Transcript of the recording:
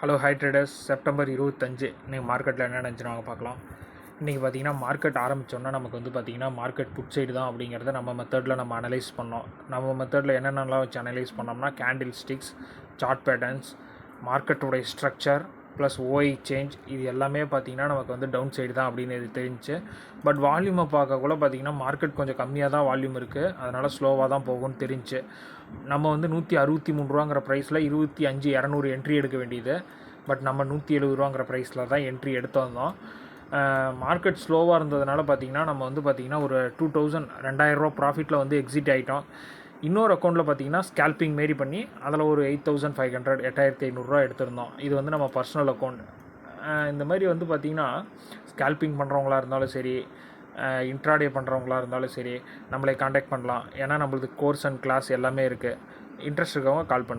Hello hi traders, September 25 இன்றைக்கி மார்க்கெட்டில் என்ன நினச்சினா பார்க்கலாம். இன்றைக்கி பார்த்திங்கன்னா மார்க்கெட் ஆரம்பித்தோன்னா நமக்கு வந்து பார்த்திங்கன்னா மார்க்கெட் புட் சைடு தான் அப்படிங்கிறத நம்ம மெத்தடில் நம்ம அனலைஸ் பண்ணோம். நம்ம மெத்தடில் என்னென்னலாம் வச்சு அனலைஸ் பண்ணோம்னா கேண்டில் ஸ்டிக்ஸ், சார்ட் பேட்டர்ன்ஸ், மார்க்கெட்டுடைய ஸ்ட்ரக்சர் ப்ளஸ் ஓஐ சேஞ்ச், இது எல்லாமே பார்த்திங்கன்னா நமக்கு வந்து டவுன் சைடு தான் அப்படின்னு தெரிஞ்சிச்சு. பட் வால்யூமை பார்க்கக்குள்ள பார்த்திங்கன்னா மார்க்கெட் கொஞ்சம் கம்மியாக தான் வால்யூம் இருக்குது, அதனால் ஸ்லோவாக தான் போகும்னு தெரிஞ்சு நம்ம வந்து 163 ரூபாங்கிற ப்ரைஸில் 25,200 என்ட்ரி எடுக்க வேண்டியது. பட் நம்ம 170 ரூபாங்கிற ப்ரைஸில் தான் என்ட்ரி எடுத்து வந்தோம். மார்க்கெட் ஸ்லோவாக இருந்ததுனால பார்த்திங்கன்னா நம்ம வந்து பார்த்திங்கன்னா ஒரு 2,000 ரூபா ப்ராஃபிட்டில் வந்து எக்ஸிட் ஆகிட்டோம். இன்னொரு அக்கௌண்ட்டில் பார்த்திங்கன்னா ஸ்கேல்பிங் மாரி பண்ணி அதில் ஒரு 8,500 8,500 எடுத்திருந்தோம். இது வந்து நம்ம பர்சனல் அக்கௌண்ட். இந்த மாதிரி வந்து பார்த்திங்கன்னா ஸ்கேல்பிங் பண்ணுறவங்களா இருந்தாலும் சரி, இன்ட்ராடே பண்ணுறவங்களா இருந்தாலும் சரி, நம்மளை காண்டாக்ட் பண்ணலாம். ஏன்னா நம்மளுக்கு கோர்ஸ் அண்ட் கிளாஸ் எல்லாமே இருக்குது. இன்ட்ரெஸ்ட் இருக்கவங்க கால் பண்ணுங்கள்.